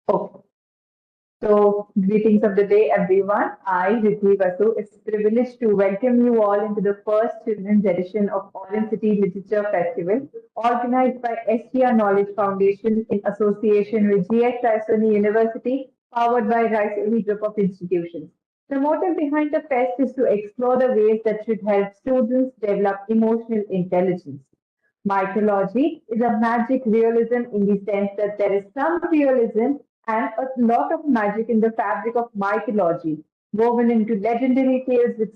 Okay. So, greetings of the day, everyone. I, Riddhi Vasu, is privileged to welcome you all into the first children's edition of Orange City Literature Festival, organized by STR Knowledge Foundation in association with GX Raisoni University, powered by Raisoni Group of Institutions. The motive behind the fest is to explore the ways that should help students develop emotional intelligence. Mythology is a magic realism in the sense that there is some realism and a lot of magic in the fabric of mythology, woven into legendary tales with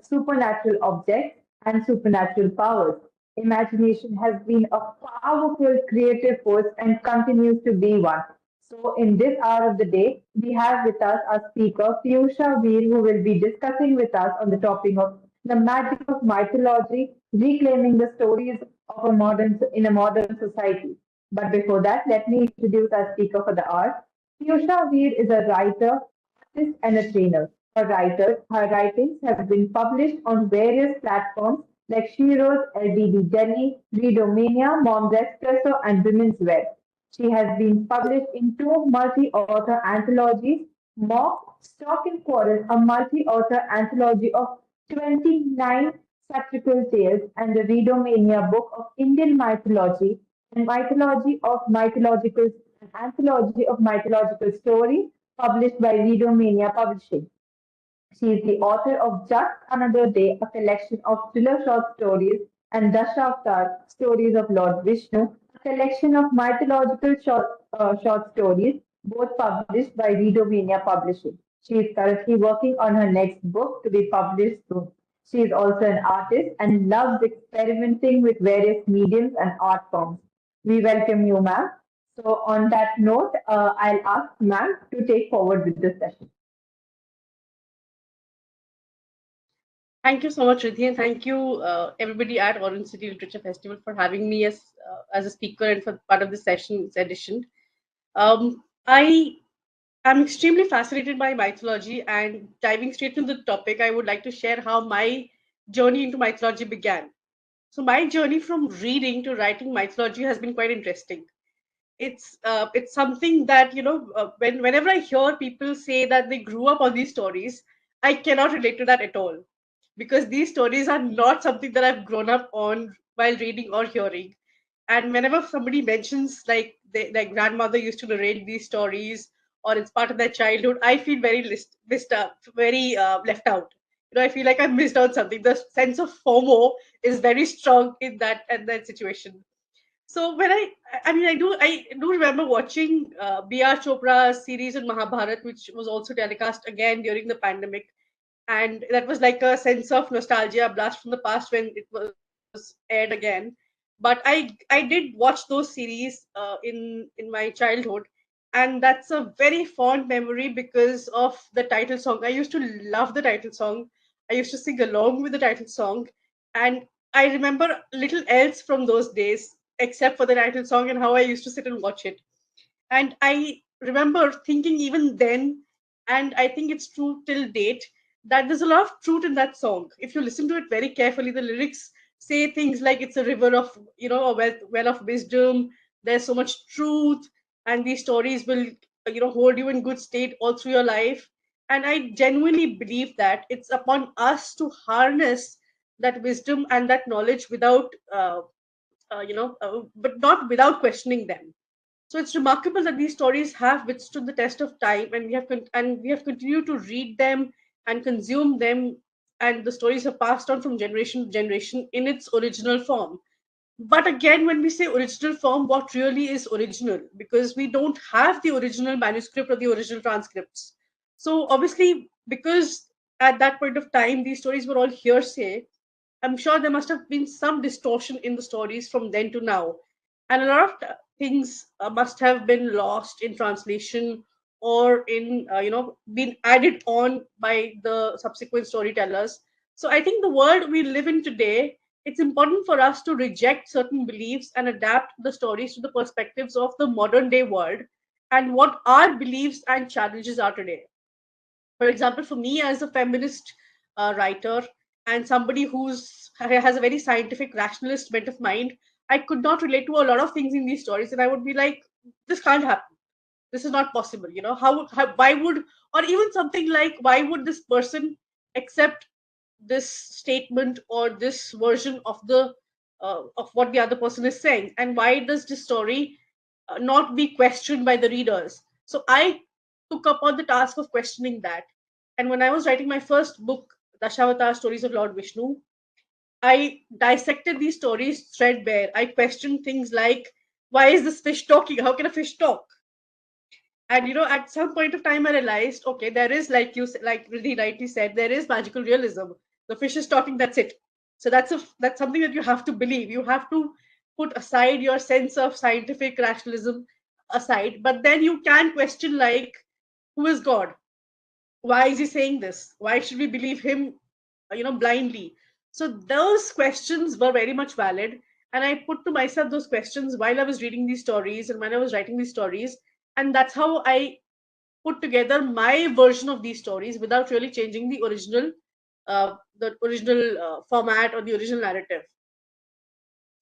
supernatural objects and supernatural powers. Imagination has been a powerful creative force and continues to be one. So, in this hour of the day, we have with us our speaker, Piyusha Vir, who will be discussing with us on the topic of the magic of mythology, reclaiming the stories of a modern society. But before that, let me introduce our speaker for the hour. Piyusha Vir is a writer, artist, and a trainer. Her writings have been published on various platforms like Shiro's LDD Delhi, Readomania, Mom's Espresso, and Women's Web. She has been published in two multi-author anthologies, Mock, Stock and Quarrel, a multi-author anthology of 29 satirical tales, and the Readomania book of Indian mythology and mythology of mythological an anthology of mythological stories published by Readomania Publishing. She is the author of Just Another Day, a collection of thriller short stories, and Dashavatar, Stories of Lord Vishnu, a collection of mythological short stories, both published by Readomania Publishing. She is currently working on her next book to be published soon. She is also an artist and loves experimenting with various mediums and art forms. We welcome you, ma'am. So, on that note, I'll ask ma'am to take forward with the session. Thank you so much, Riddhi, and thank you everybody at Orange City Literature Festival for having me as a speaker and for part of this session's edition. I am extremely fascinated by mythology, and diving straight into the topic, I would like to share how my journey into mythology began. So my journey from reading to writing mythology has been quite interesting. It's something that whenever I hear people say that they grew up on these stories, I cannot relate to that at all, because these stories are not something that I've grown up on while reading or hearing. And whenever somebody mentions like their grandmother used to narrate these stories, or it's part of their childhood, I feel very missed up, very left out. I feel like I've missed out something. The sense of FOMO is very strong in that situation. So when I do remember watching B.R. Chopra's series in Mahabharat, which was also telecast again during the pandemic, and that was like a sense of nostalgia, a blast from the past when it was aired again. But I did watch those series in my childhood, and that's a very fond memory because of the title song. I used to love the title song. I used to sing along with the title song, and I remember little else from those days except for the title song and how I used to sit and watch it. And I remember thinking even then, and I think it's true till date, that there's a lot of truth in that song. If you listen to it very carefully, the lyrics say things like it's a river of, a well of wisdom. There's so much truth, and these stories will, hold you in good state all through your life. And I genuinely believe that it's upon us to harness that wisdom and that knowledge without, but not without questioning them. So it's remarkable that these stories have withstood the test of time, and we have continued to read them and consume them, and the stories have passed on from generation to generation in its original form. But again, when we say original form, what really is original? Because we don't have the original manuscript or the original transcripts. So obviously, because at that point of time these stories were all hearsay, I'm sure there must have been some distortion in the stories from then to now. And a lot of things must have been lost in translation, or in been added on by the subsequent storytellers. So I think the world we live in today, it's important for us to reject certain beliefs and adapt the stories to the perspectives of the modern day world and what our beliefs and challenges are today. For example, for me as a feminist writer and somebody who's has a very scientific rationalist bent of mind, I could not relate to a lot of things in these stories, and I would be like, this can't happen, this is not possible. How why would, or even something like, why would this person accept this statement or this version of what the other person is saying, and why does this story not be questioned by the readers? So I took up on the task of questioning that. And when I was writing my first book, Dashavatar Stories of Lord Vishnu, I dissected these stories threadbare. I questioned things like, why is this fish talking? How can a fish talk? And at some point of time I realized, okay, there is, like like really rightly said, there is magical realism. The fish is talking, that's it. So that's something that you have to believe. You have to put aside your sense of scientific rationalism aside, but then you can question, like, who is God? Why is he saying this? Why should we believe him blindly? So those questions were very much valid, and I put to myself those questions while I was reading these stories and when I was writing these stories. And that's how I put together my version of these stories without really changing the original format or the original narrative.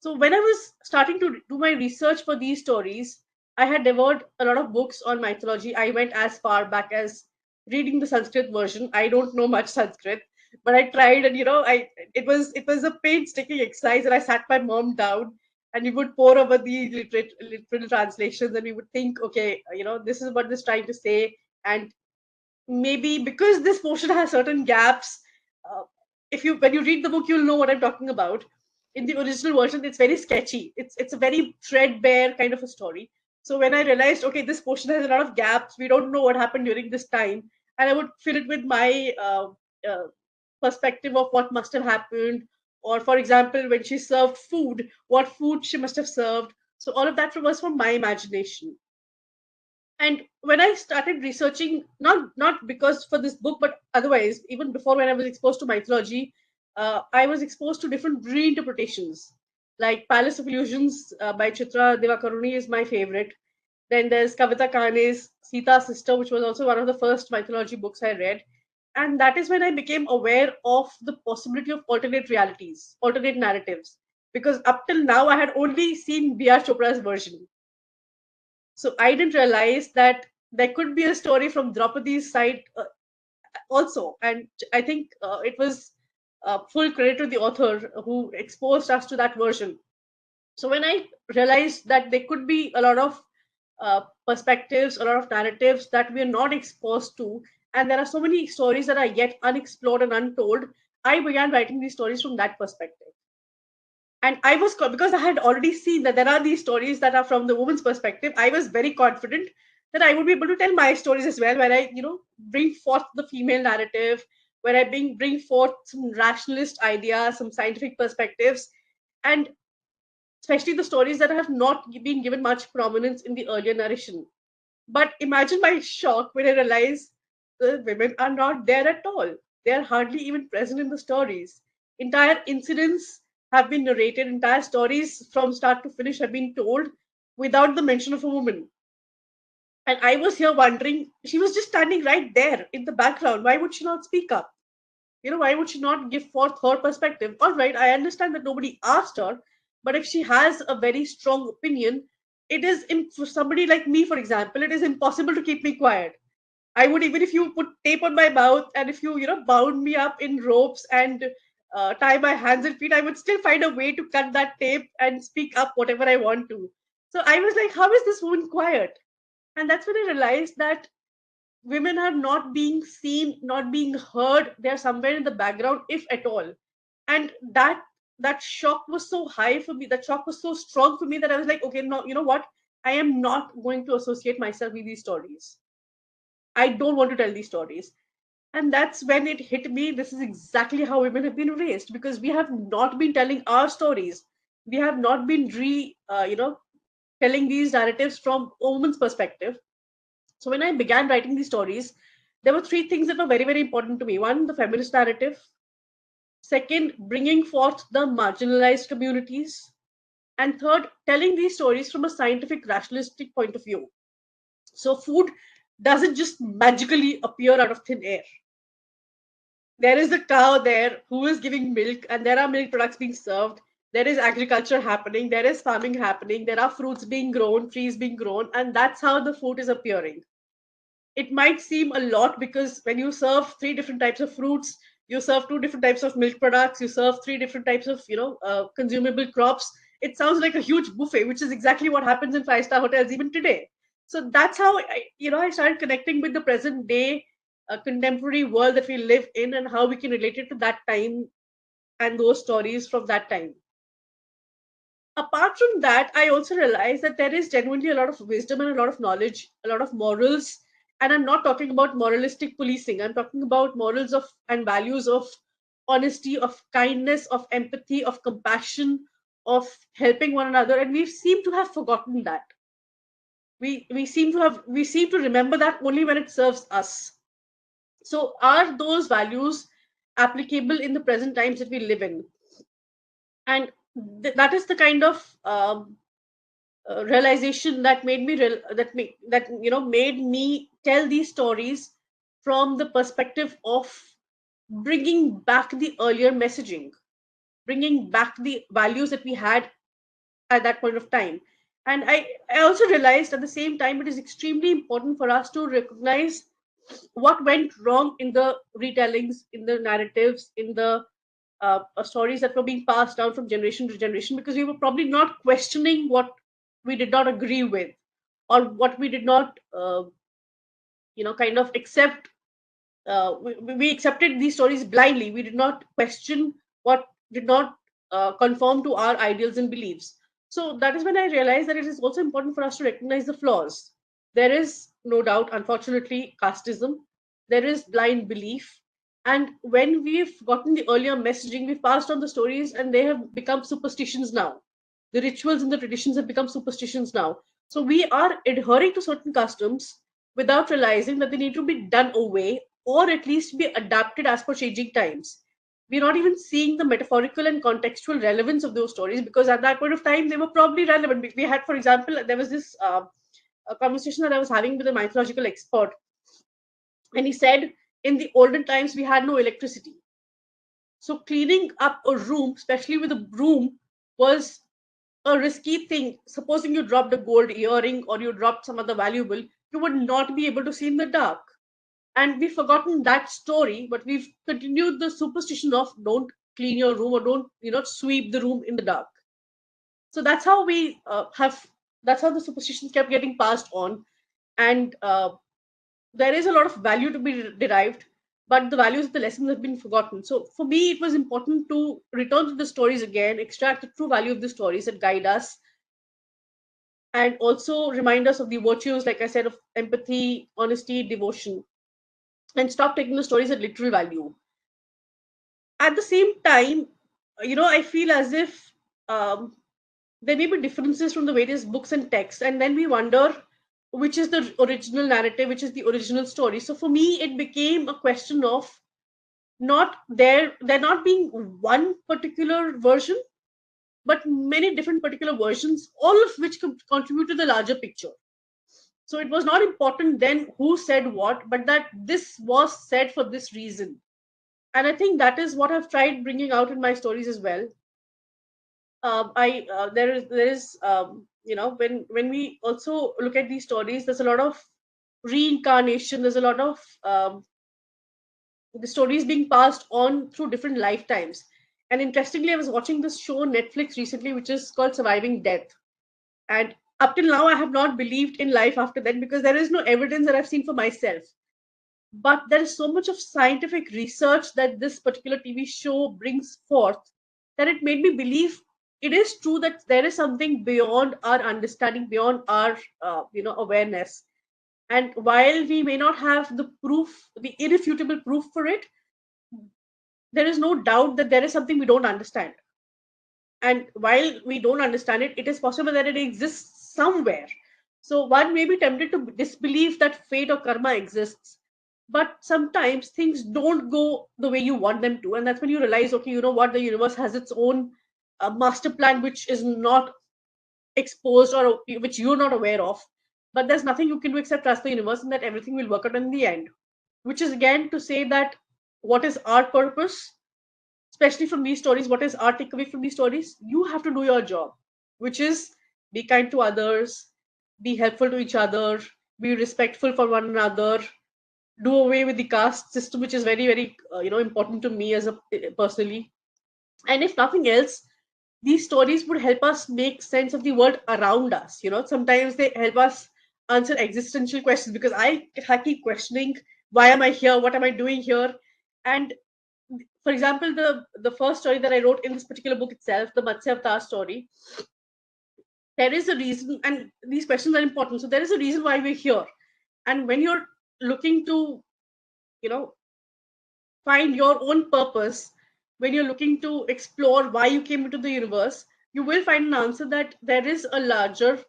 So when I was starting to do my research for these stories, I had devoured a lot of books on mythology. I went as far back as reading the Sanskrit version. I don't know much Sanskrit, but I tried, and I it was a painstaking exercise. And I sat my mom down, and we would pour over the literal translations, and we would think, okay, this is what this trying to say, and maybe because this portion has certain gaps, uh, if you when you read the book, you'll know what I'm talking about. In the original version, it's very sketchy. It's a very threadbare kind of a story. So when I realized, okay, this portion has a lot of gaps, we don't know what happened during this time, and I would fill it with my uh, perspective of what must have happened. Or for example, when she served food, what food she must have served. So all of that was from my imagination. And when I started researching, not because for this book, but otherwise, even before, when I was exposed to mythology, I was exposed to different reinterpretations. Like Palace of Illusions by Chitra Divakaruni is my favorite. Then there's Kavita Kane's Sita's Sister, which was also one of the first mythology books I read. And that is when I became aware of the possibility of alternate realities, alternate narratives. Because up till now, I had only seen B.R. Chopra's version. So I didn't realize that there could be a story from Draupadi's side also. And I think it was full credit to the author who exposed us to that version. So when I realized that there could be a lot of perspectives, a lot of narratives that we are not exposed to, and there are so many stories that are yet unexplored and untold, I began writing these stories from that perspective. And because I had already seen that there are these stories that are from the woman's perspective, I was very confident that I would be able to tell my stories as well, where I bring forth the female narrative, where I bring forth some rationalist ideas, some scientific perspectives, and especially the stories that have not been given much prominence in the earlier narration. But imagine my shock when I realized the women are not there at all. They are hardly even present in the stories. Entire incidents have been narrated, entire stories from start to finish have been told without the mention of a woman. And I was here wondering, she was just standing right there in the background. Why would she not speak up? Why would she not give forth her perspective? All right, I understand that nobody asked her, but if she has a very strong opinion, for somebody like me, for example, it is impossible to keep me quiet. I would, even if you put tape on my mouth and if you bound me up in ropes and tie my hands and feet, I would still find a way to cut that tape and speak up whatever I want to. So I was like, how is this woman quiet? And that's when I realized that women are not being seen, not being heard. They're somewhere in the background, if at all. And that shock was so high for me. That shock was so strong for me that I was like, okay, no, you know what? I am not going to associate myself with these stories. I don't want to tell these stories. And that's when it hit me. This is exactly how women have been raised, because we have not been telling our stories. We have not been telling these narratives from a woman's perspective. So when I began writing these stories, there were three things that were very, very important to me. One, the feminist narrative. Second, bringing forth the marginalized communities. And third, telling these stories from a scientific, rationalistic point of view. So food doesn't just magically appear out of thin air. There is a cow there who is giving milk, and there are milk products being served. There is agriculture happening, there is farming happening, there are fruits being grown, trees being grown, and that's how the food is appearing. It might seem a lot because when you serve three different types of fruits, you serve two different types of milk products, you serve three different types of consumable crops. It sounds like a huge buffet, which is exactly what happens in five-star hotels even today. So that's how I started connecting with the present day contemporary world that we live in, and how we can relate it to that time and those stories from that time. Apart from that, I also realized that there is genuinely a lot of wisdom and a lot of knowledge, a lot of morals. And I'm not talking about moralistic policing. I'm talking about morals of and values of honesty, of kindness, of empathy, of compassion, of helping one another. And we seem to have forgotten that. We seem to remember that only when it serves us. So are those values applicable in the present times that we live in? And that is the kind of realization that made me made me tell these stories from the perspective of bringing back the earlier messaging, bringing back the values that we had at that point of time. And I also realized at the same time it is extremely important for us to recognize what went wrong in the retellings, in the narratives, in the stories that were being passed down from generation to generation, because we were probably not questioning what we did not agree with, or what we did not kind of accept. We accepted these stories blindly. We did not question what did not conform to our ideals and beliefs. So that is when I realized that it is also important for us to recognize the flaws. There is no doubt, unfortunately, casteism. There is blind belief. And when we've gotten the earlier messaging, we've passed on the stories and they have become superstitions now. The rituals and the traditions have become superstitions now. So we are adhering to certain customs without realizing that they need to be done away, or at least be adapted as per changing times. We're not even seeing the metaphorical and contextual relevance of those stories, because at that point of time they were probably relevant. We had, for example, there was this a conversation that I was having with a mythological expert, and he said in the olden times we had no electricity. So cleaning up a room, especially with a broom, was a risky thing. Supposing you dropped a gold earring or you dropped some other valuable, you would not be able to see in the dark. And we've forgotten that story, but we've continued the superstition of don't clean your room, or don't sweep the room in the dark. So that's how we have that's how the superstitions kept getting passed on. And there is a lot of value to be derived, but the values of the lessons have been forgotten. So for me it was important to return to the stories again, extract the true value of the stories that guide us, and also remind us of the virtues, like I said, of empathy, honesty, devotion, and stop taking the stories at literal value. At the same time, I feel as if there may be differences from the various books and texts, and then we wonder which is the original narrative, which is the original story. So for me it became a question of not there not being one particular version, but many different particular versions, all of which contribute to the larger picture. So it was not important then who said what, but that this was said for this reason. And I think that is what I've tried bringing out in my stories as well. I there is when we also look at these stories, there's a lot of reincarnation. There's a lot of the stories being passed on through different lifetimes. And interestingly, I was watching this show on Netflix recently, which is called Surviving Death. And up till now, I have not believed in life after that, because there is no evidence that I've seen for myself. But there is so much of scientific research that this particular TV show brings forth, that it made me believe it is true that there is something beyond our understanding, beyond our awareness. And while we may not have the proof, the irrefutable proof for it, there is no doubt that there is something we don't understand. And while we don't understand it, it is possible that it exists somewhere. So one may be tempted to disbelieve that fate or karma exists, but sometimes things don't go the way you want them to, and that's when you realize, okay, you know what, the universe has its own master plan, which is not exposed or which you're not aware of. But there's nothing you can do except trust the universe, and that everything will work out in the end. Which is again to say that what is our purpose, especially from these stories, what is our takeaway from these stories? You have to do your job, which is be kind to others, be helpful to each other, be respectful for one another, do away with the caste system, which is very, very important to me as a personally. And if nothing else, these stories would help us make sense of the world around us. Sometimes they help us answer existential questions, because I keep questioning, why am I here? What am I doing here? And for example, the first story that I wrote in this particular book itself, the Matsya Avatar story, there is a reason, and these questions are important. So there is a reason why we're here. And when you're looking to, you know, find your own purpose, when you're looking to explore why you came into the universe, you will find an answer that there is a larger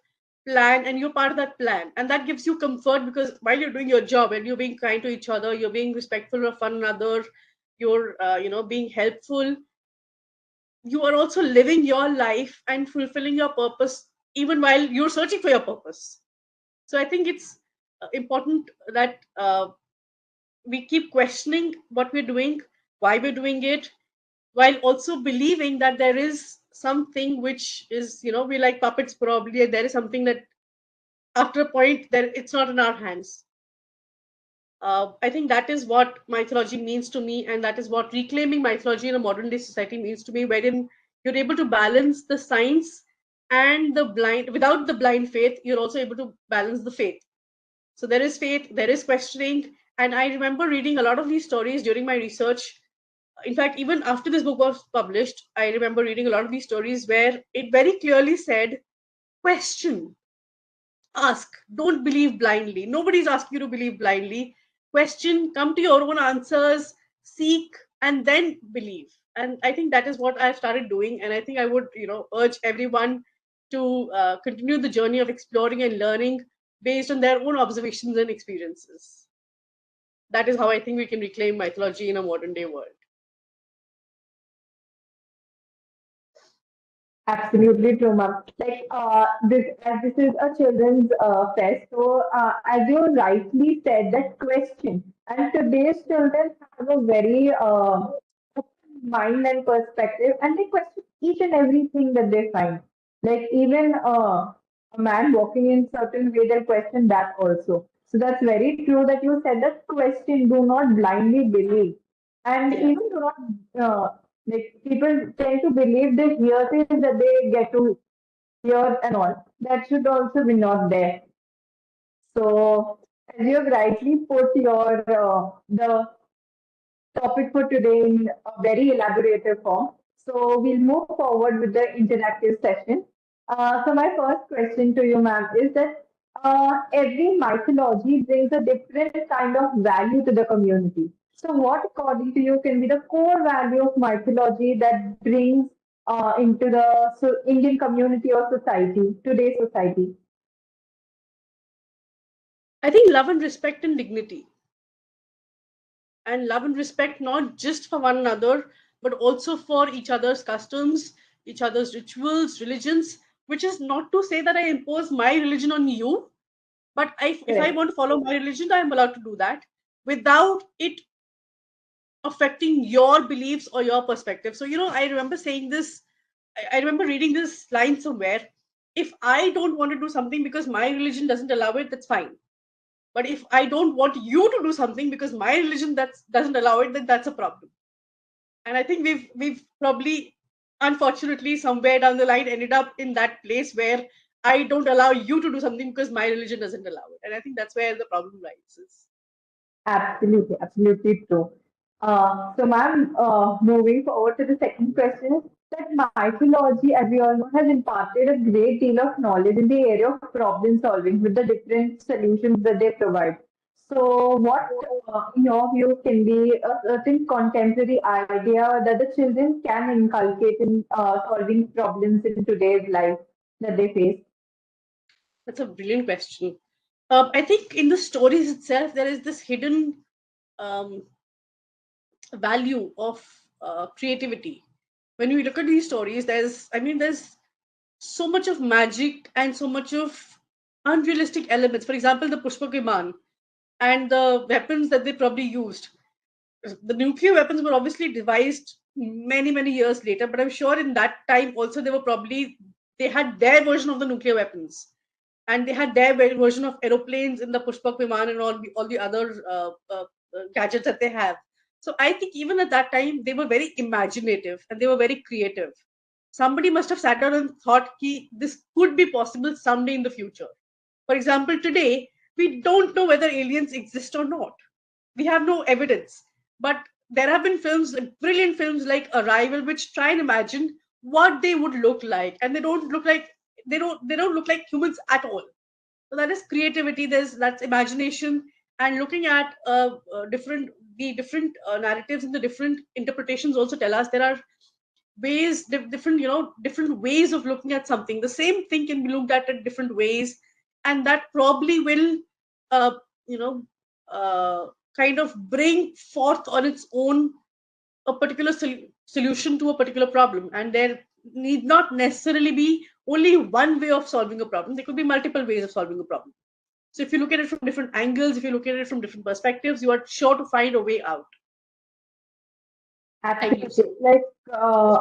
plan and you're part of that plan. And that gives you comfort, because while you're doing your job and you're being kind to each other, you're being respectful of one another, you're, being helpful, you are also living your life and fulfilling your purpose even while you're searching for your purpose. So I think it's important that we keep questioning what we're doing, why we're doing it, while also believing that there is something which is, we're like puppets probably, and there is something that after a point that it's not in our hands. I think that is what mythology means to me, and that is what reclaiming mythology in a modern day society means to me, wherein you're able to balance the science and the blind. Without the blind faith, you're also able to balance the faith. So there is faith, there is questioning, and I remember reading a lot of these stories during my research. In fact, even after this book was published, I remember reading a lot of these stories where it very clearly said, question, ask, don't believe blindly. Nobody's asking you to believe blindly. Question, come to your own answers, seek, and then believe. And I think that is what I've started doing, and I think I would, urge everyone to continue the journey of exploring and learning based on their own observations and experiences. That is how I think we can reclaim mythology in a modern day world. Absolutely true, ma'am. Like this, as this is a children's fest, so as you rightly said, that question, and today's children have a very open mind and perspective, and they question each and everything that they find. Like even a man walking in certain way, they question that also. So that's very true that you said that question, do not blindly believe, and Yeah. even do not. Like people tend to believe the hearsays that they get to hear and all. That should also be not there. So, as you have rightly put your the topic for today in a very elaborative form. So, we'll move forward with the interactive session. So, my first question to you, ma'am, is that every mythology brings a different kind of value to the community. So, what, according to you, can be the core value of mythology that brings into the Indian community or society, today's society? I think love and respect and dignity. And love and respect not just for one another, but also for each other's customs, each other's rituals, religions, which is not to say that I impose my religion on you, but if I Correct. want to follow my religion, I am allowed to do that without it affecting your beliefs or your perspective. So, I remember saying this, I remember reading this line somewhere. If I don't want to do something because my religion doesn't allow it, that's fine. But if I don't want you to do something because my religion that doesn't allow it, then that's a problem. And I think we've probably, unfortunately, somewhere down the line ended up in that place where I don't allow you to do something because my religion doesn't allow it. And I think that's where the problem rises. Absolutely, absolutely true. So, ma'am, moving forward to the second question, that mythology, as we all know, has imparted a great deal of knowledge in the area of problem solving with the different solutions that they provide. So, what, in your view, can be a certain contemporary idea that the children can inculcate in solving problems in today's life that they face? That's a brilliant question. I think in the stories itself, there is this hidden um, value of creativity. When we look at these stories, there's so much of magic and so much of unrealistic elements. For example, the Pushpak Viman and the weapons that they probably used. The nuclear weapons were obviously devised many years later, but I'm sure in that time also they had their version of the nuclear weapons, and they had their version of aeroplanes in the Pushpak Viman and all the other gadgets that they have. So I think even at that time they were very imaginative and they were very creative. Somebody must have sat down and thought, Ki, this could be possible someday in the future. For example, today we don't know whether aliens exist or not. We have no evidence, but there have been films, like brilliant films like Arrival, which try and imagine what they would look like, and they don't look like humans at all. So that is creativity. That's imagination, and looking at different narratives and the different interpretations also tell us there are different ways of looking at something. The same thing can be looked at in different ways, and that probably will uh, you know uh, kind of bring forth on its own a particular solution to a particular problem. And there need not necessarily be only one way of solving a problem. There could be multiple ways of solving a problem. So if you look at it from different angles, if you look at it from different perspectives, you are sure to find a way out, I believe Absolutely. so. Like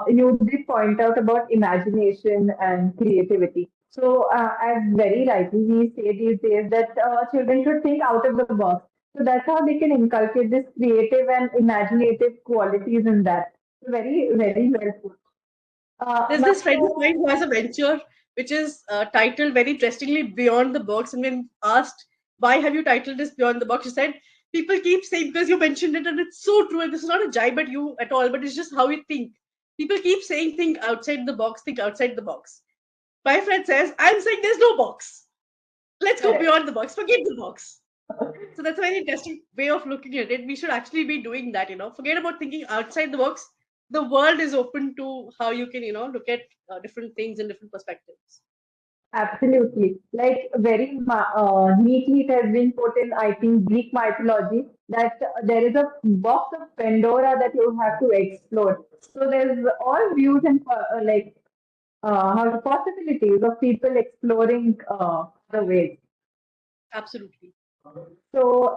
you did point out about imagination and creativity. So, as very rightly we say these days that children should think out of the box. So that's how they can inculcate this creative and imaginative qualities in that. Very, very well put. There's Now, this friend of mine who has a venture which is titled very interestingly Beyond the Box. And when asked, why have you titled this Beyond the Box? She said, people keep saying, because you mentioned it, and it's so true. And this is not a jibe at you at all, but it's just how we think. People keep saying, think outside the box. My friend says, I'm saying there's no box. Let's go correct. beyond the box, forget the box. So that's a very interesting way of looking at it. We should actually be doing that. Forget about thinking outside the box. The world is open to how you can, look at different things in different perspectives. Absolutely. Like very neatly it has been put in, I think, Greek mythology that there is a box of Pandora that you have to explore. So there's all views and how the possibilities of people exploring the ways. Absolutely. So,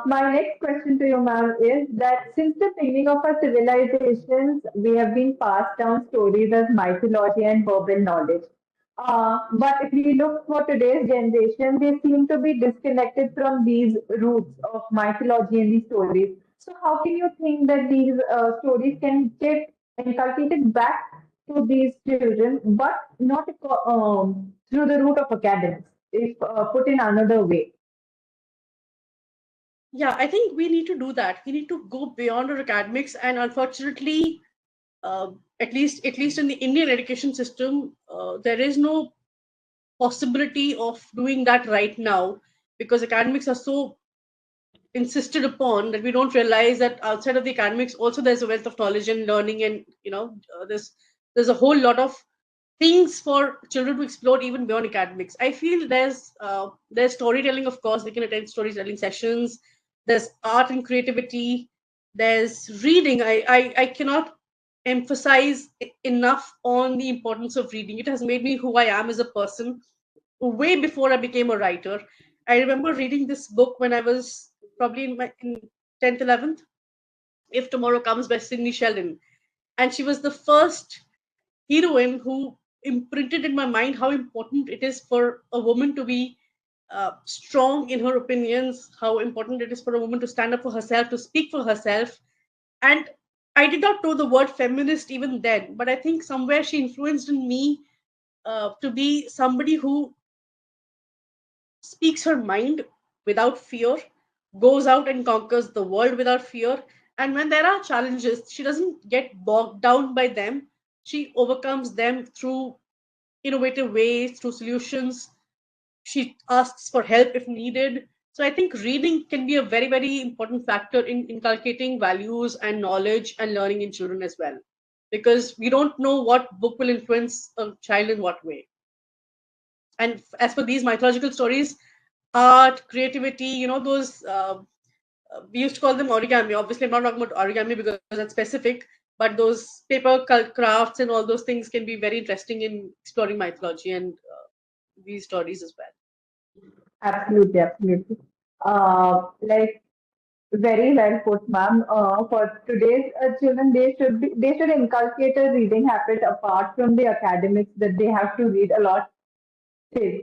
my next question to you, ma'am, is that since the beginning of our civilizations, we have been passed down stories as mythology and verbal knowledge. But if we look for today's generation, they seem to be disconnected from these roots of mythology and these stories. So, how can you think that these stories can get inculcated back to these children, but not through the route of academics, if put in another way? Yeah, I think we need to do that. We need to go beyond our academics, and unfortunately, uh, at least in the Indian education system, there is no possibility of doing that right now because academics are so insisted upon that we don't realize that outside of the academics also there's a wealth of knowledge and learning, and there's a whole lot of things for children to explore even beyond academics. I feel there's storytelling. Of course, they can attend storytelling sessions. There's art and creativity. There's reading. I cannot emphasize enough on the importance of reading. It has made me who I am as a person way before I became a writer. I remember reading this book when I was probably in 10th, 11th. If Tomorrow Comes by Cindy Sheldon. And she was the first heroine who imprinted in my mind how important it is for a woman to be strong in her opinions, how important it is for a woman to stand up for herself, to speak for herself. And I did not know the word feminist even then, but I think somewhere she influenced in me to be somebody who speaks her mind without fear, goes out and conquers the world without fear. And when there are challenges, she doesn't get bogged down by them. She overcomes them through innovative ways, through solutions. She asks for help if needed. So I think reading can be a very important factor in inculcating values and knowledge and learning in children as well. Because we don't know what book will influence a child in what way. And as per these mythological stories, art, creativity, those we used to call them origami. Obviously, I'm not talking about origami because that's specific, but those paper crafts and all those things can be very interesting in exploring mythology and these stories as well. Absolutely, absolutely. Like very well put, ma'am. For today's children, they should inculcate a reading habit apart from the academics that they have to read a lot still.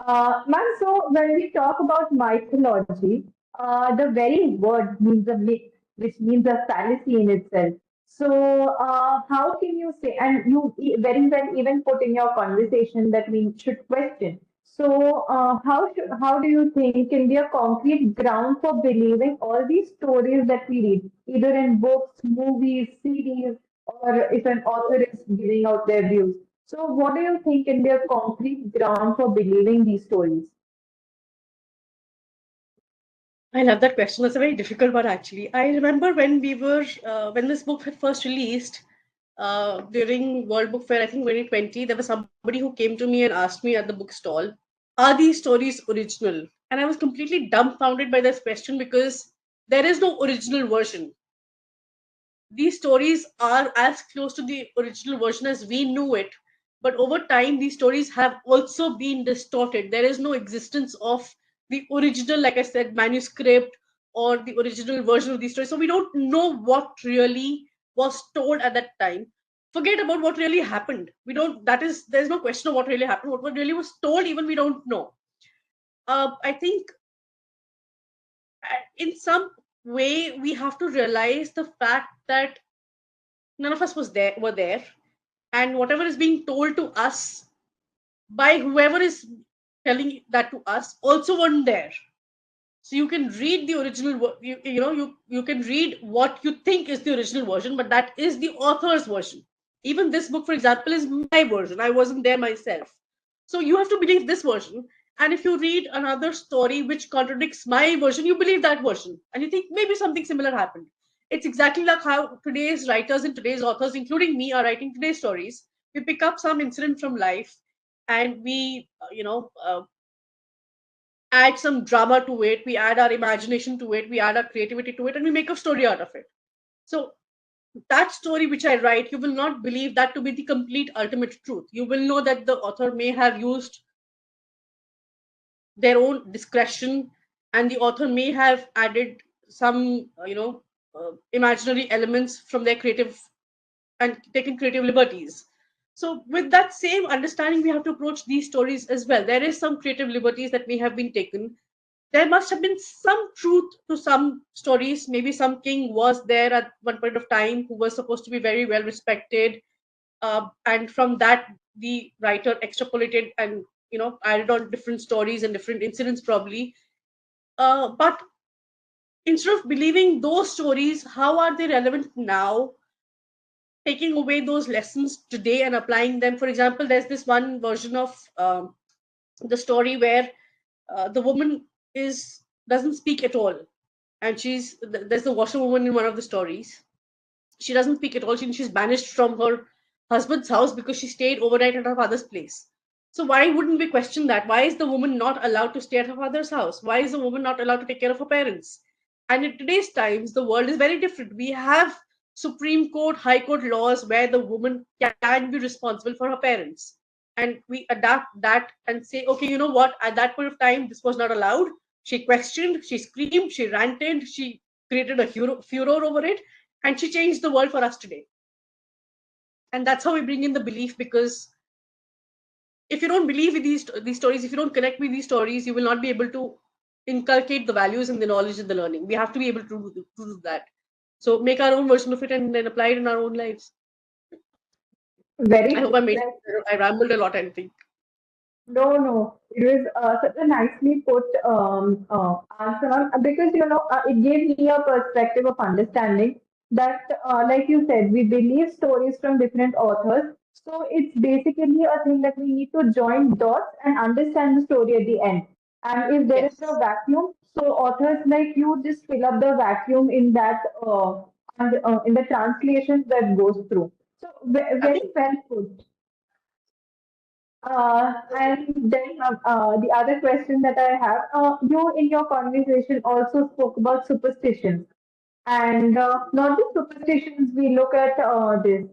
Ma'am, so when we talk about mythology, the very word means a myth, which means a fallacy in itself. So, how can you say, and you very well even put in your conversation that we should question. So, how do you think can be a concrete ground for believing all these stories that we read, either in books, movies, series, or if an author is giving out their views? So, what do you think can be a concrete ground for believing these stories? I love that question. That's a very difficult one, actually. I remember when this book had first released during World Book Fair, I think 2020, there was somebody who came to me and asked me at the bookstall, are these stories original? And I was completely dumbfounded by this question because there is no original version. These stories are as close to the original version as we knew it, but over time these stories have also been distorted. There is no existence of the original, like I said, manuscript or the original version of these stories, so we don't know what really was told at that time. Forget about what really happened. We don't that is There's no question of what really happened. What really was told, even we don't know. I think in some way we have to realize the fact that none of us were there, and whatever is being told to us by whoever is telling that to us also weren't there. So you can read the original you can read what you think is the original version, but that is the author's version. Even this book, for example, is my version. I wasn't there myself, so you have to believe this version. And if you read another story which contradicts my version, you believe that version and you think maybe something similar happened. It's exactly like how today's writers and today's authors, including me, are writing today's stories. We pick up some incident from life and we add some drama to it, we add our imagination to it, we add our creativity to it, and we make a story out of it. So that story which I write, you will not believe that to be the complete ultimate truth. You will know that the author may have used their own discretion, and the author may have added some imaginary elements from their creative and taken creative liberties. So with that same understanding, we have to approach these stories as well. There is some creative liberties that may have been taken. There must have been some truth to some stories. Maybe some king was there at one point of time who was supposed to be very well respected, and from that the writer extrapolated and added on different stories and different incidents probably. But instead of believing those stories, how are they relevant now? Taking away those lessons today and applying them. For example, there's this one version of the story where the woman is doesn't speak at all, and there's the washerwoman in one of the stories. She doesn't speak at all. She's banished from her husband's house because she stayed overnight at her father's place. So why wouldn't we question that? Why is the woman not allowed to stay at her father's house? Why is the woman not allowed to take care of her parents? And in today's times, the world is very different. We have Supreme Court, High Court laws where the woman can be responsible for her parents. And we adapt that and say, okay, you know what? At that point of time, this was not allowed. She questioned, she screamed, she ranted, she created a furor over it, and she changed the world for us today. And that's how we bring in the belief, because if you don't believe in these stories, if you don't connect with these stories, you will not be able to inculcate the values and the knowledge and the learning. We have to be able to do that. So make our own version of it and then apply it in our own lives. I Very hope I made like I rambled a lot, I think. no, no. It was such a nicely put answer on because it gave me a perspective of understanding that, like you said, we believe stories from different authors. So it's basically a thing that we need to join dots and understand the story at the end. And if there is a Yes. vacuum, so authors like you just fill up the vacuum in that and, in the translations that goes through. So I very think well put. And then the other question that I have, you in your conversation also spoke about superstitions, and not just superstitions. We look at this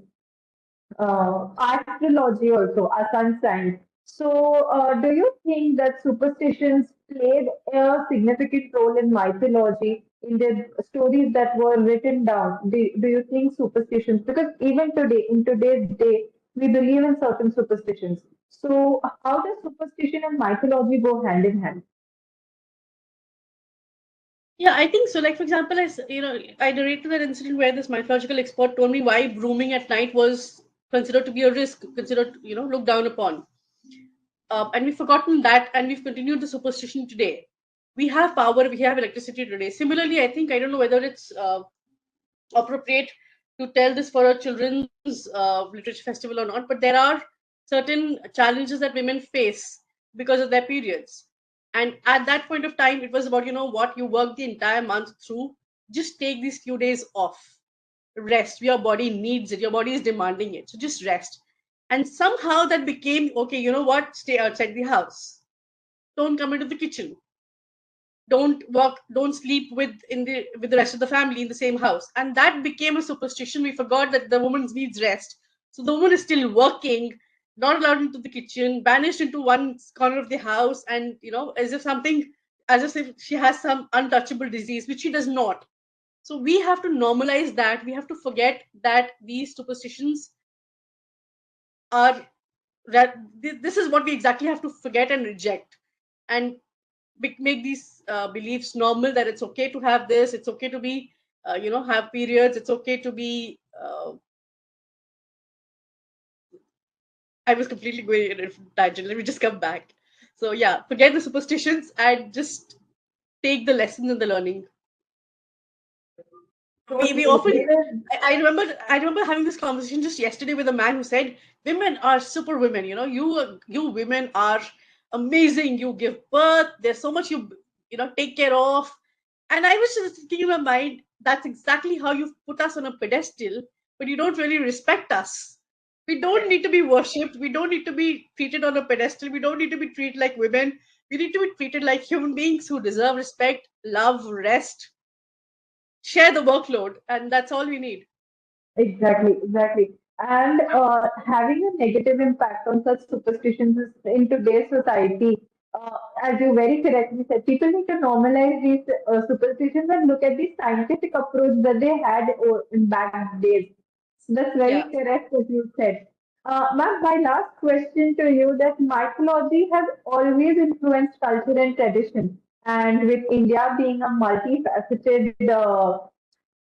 astrology also, a sun sign. So, do you think that superstitions played a significant role in mythology, in the stories that were written down? Do you think superstitions, because even today, in today's day, we believe in certain superstitions. So, how does superstition and mythology go hand in hand? Yeah, I think so. Like for example, I narrated that incident where this mythological expert told me why brooming at night was considered to be a risk, considered looked down upon. And we've forgotten that, and we've continued the superstition today. We have power, we have electricity today. Similarly, I think I don't know whether it's appropriate to tell this for a children's literature festival or not, but there are certain challenges that women face because of their periods. And at that point of time, it was about, what, you work the entire month through, just take these few days off, rest. Your body needs it, your body is demanding it, so just rest. And somehow that became, okay, you know what, stay outside the house, don't come into the kitchen, don't sleep with the rest of the family in the same house. And that became a superstition. We forgot that the woman needs rest, so the woman is still working, not allowed into the kitchen, banished into one corner of the house, and as if she has some untouchable disease, which she does not. So we have to normalize that. We have to forget that these superstitions are this is what we exactly have to forget and reject, and make these beliefs normal, that it's okay to have this, it's okay to be have periods, it's okay to be I was completely going in a tangent, let me just come back. So yeah, forget the superstitions and just take the lessons and the learning. We Totally. often I remember having this conversation just yesterday with a man who said women are super women, you women are amazing, you give birth, there's so much you take care of. And I was just thinking in my mind, that's exactly how you've put us on a pedestal, but you don't really respect us. We don't need to be worshipped, we don't need to be treated on a pedestal, we don't need to be treated like women. We need to be treated like human beings who deserve respect, love, rest, share the workload, and that's all we need. Exactly, exactly. And having a negative impact on such superstitions in today's society, as you very correctly said, people need to normalize these superstitions and look at the scientific approach that they had in back days. So that's very Yeah. correct what you said. Ma'am, my last question to you, that mythology has always influenced culture and tradition. And with India being a multifaceted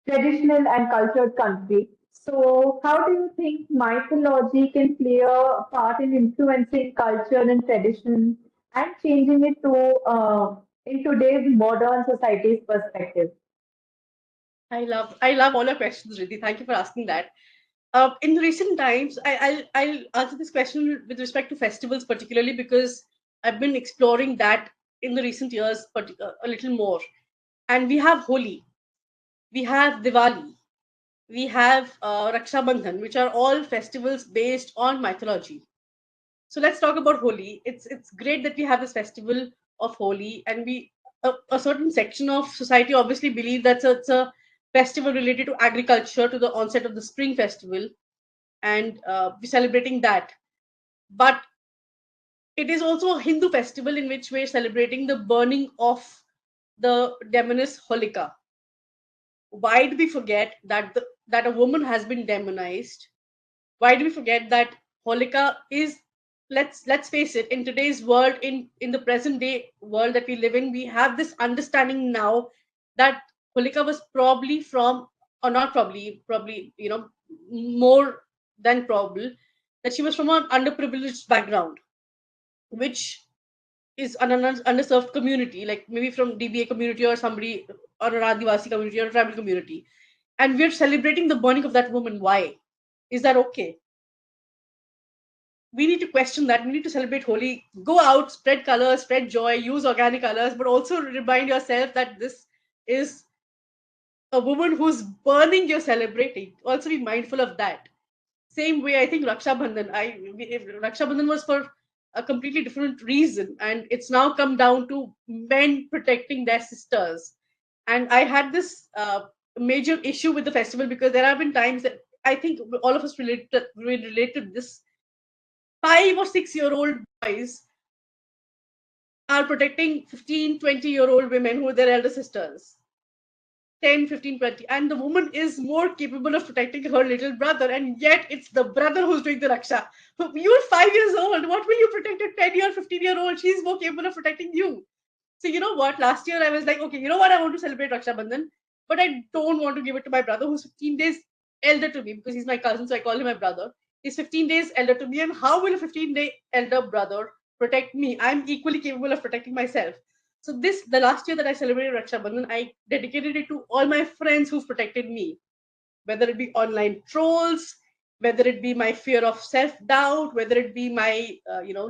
traditional and cultured country. So, how do you think mythology can play a part in influencing culture and tradition and changing it to in today's modern society's perspective? I love all your questions, Riddhi. Thank you for asking that. In recent times, I'll answer this question with respect to festivals particularly, because I've been exploring that in the recent years, but a little more. And we have Holi, we have Diwali, we have Raksha Bandhan, which are all festivals based on mythology. So let's talk about Holi. It's great that we have this festival of Holi, and a certain section of society obviously believe that it's a festival related to agriculture, to the onset of the spring festival, and we're celebrating that. But it is also a Hindu festival in which we're celebrating the burning of the demoness Holika. Why do we forget that a woman has been demonized? Why do we forget that Holika is, let's face it, in today's world, in the present day world that we live in, we have this understanding now that Holika was probably from, or not probably, more than probable, that she was from an underprivileged background, which is an underserved community, like maybe from DBA community or somebody, or an Adivasi community or a tribal community. And we're celebrating the burning of that woman. Why? Is that okay? We need to question that. We need to celebrate Holi. Go out, spread colors, spread joy, use organic colors, but also remind yourself that this is a woman who's burning, you're celebrating. Also be mindful of that. Same way, I think Raksha Bandhan. Raksha Bandhan was for a completely different reason, and it's now come down to men protecting their sisters. And I had this major issue with the festival because there have been times that I think all of us relate to this. 5 or 6 year old boys are protecting 15, 20-year-old women who are their elder sisters. 10, 15, 20, and the woman is more capable of protecting her little brother, and yet it's the brother who's doing the Raksha. You're 5 years old. What will you protect a 10-year, 15-year-old? She's more capable of protecting you. So you know what? Last year I was like, okay, you know what? I want to celebrate Raksha Bandhan, but I don't want to give it to my brother who's 15 days elder to me because he's my cousin, so I call him my brother. He's 15 days elder to me, and how will a 15-day elder brother protect me? I'm equally capable of protecting myself. So the last year that I celebrated Raksha Bandhan, I dedicated it to all my friends who've protected me, whether it be online trolls, whether it be my fear of self-doubt, whether it be my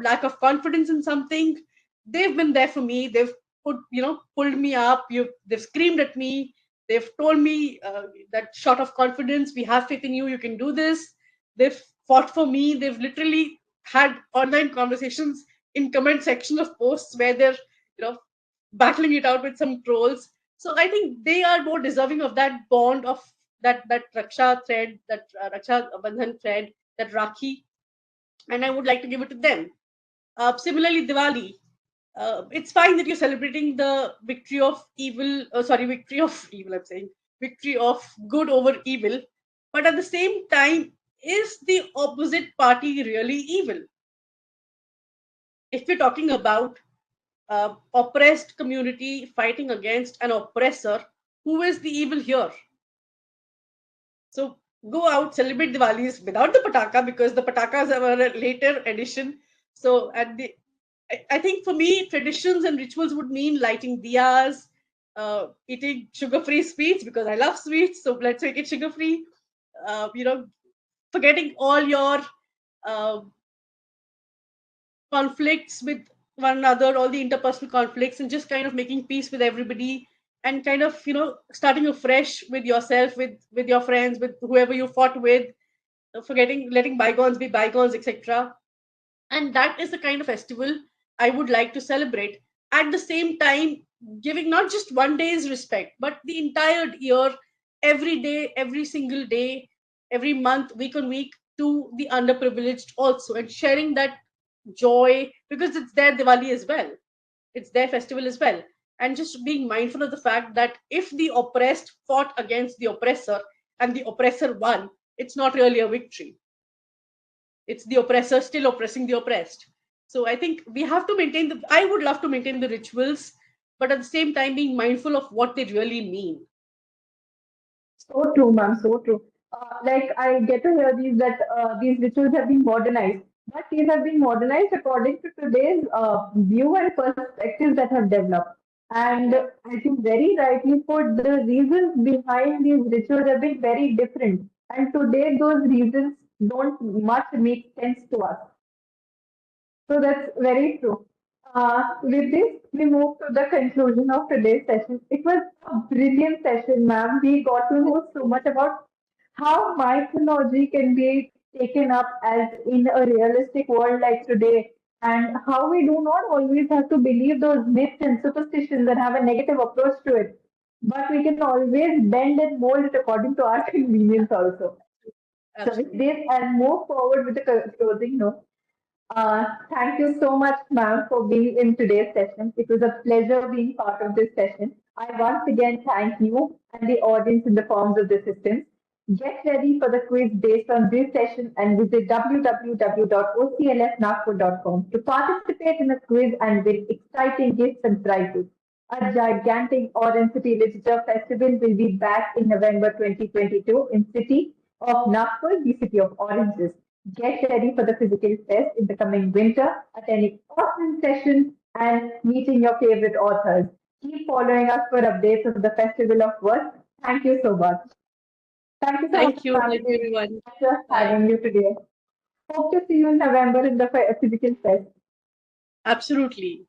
lack of confidence in something. They've been there for me. They've pulled me up. They've screamed at me. They've told me that shot of confidence, we have faith in you, you can do this. They've fought for me. They've literally had online conversations in comment section of posts where they're battling it out with some trolls. So I think they are more deserving of that bond, of that Raksha thread, that Raksha Bandhan thread, that Rakhi, and I would like to give it to them. Similarly, Diwali. It's fine that you're celebrating the victory of evil. Victory of evil. I'm saying victory of good over evil, but at the same time, is the opposite party really evil? If we're talking about oppressed community fighting against an oppressor, who is the evil here? So go out, celebrate Diwalis without the pataka because the patakas are a later addition. So I think for me, traditions and rituals would mean lighting diyas, eating sugar-free sweets because I love sweets. So let's make it sugar-free. Forgetting all your uh, conflicts with one another, all the interpersonal conflicts, and just kind of making peace with everybody, and kind of starting afresh with yourself, with your friends, with whoever you fought with, forgetting, letting bygones be bygones, etc. And that is the kind of festival I would like to celebrate. At the same time, giving not just one day's respect, but the entire year, every day, every single day, every month, week on week, to the underprivileged also, and sharing that joy because it's their Diwali as well. It's their festival as well. And just being mindful of the fact that if the oppressed fought against the oppressor and the oppressor won, it's not really a victory. It's the oppressor still oppressing the oppressed. So I think we have to maintain I would love to maintain the rituals, but at the same time being mindful of what they really mean. So true, ma'am. So true. Like I get to hear these rituals have been modernized, but these have been modernized according to today's view and perspectives that have developed. And I think very rightly put, the reasons behind these rituals have been very different. And today, those reasons don't much make sense to us. So that's very true. With this, we move to the conclusion of today's session. It was a brilliant session, ma'am. We got to know so much about how mythology can be taken up as in a realistic world like today, and how we do not always have to believe those myths and superstitions and have a negative approach to it. But we can always bend and mold it according to our convenience also. So with Absolutely. this, I'll move forward with the closing note. Thank you so much, ma'am, for being in today's session. It was a pleasure being part of this session. I once again thank you and the audience in the forms of the assistance. Get ready for the quiz based on this session and visit www.oclfnagpur.com to participate in a quiz and win exciting gifts and prizes. A gigantic Orange City Literature Festival will be back in November 2022 in city of Nagpur, the city of oranges. Get ready for the physical fest in the coming winter, attending awesome sessions and meeting your favorite authors. Keep following us for updates of the Festival of Words. Thank you so much. Thank you so much, ma'am. Thank It you is everyone. a pleasure Bye. having you today. Hope to see you in November in the physical fest. Absolutely.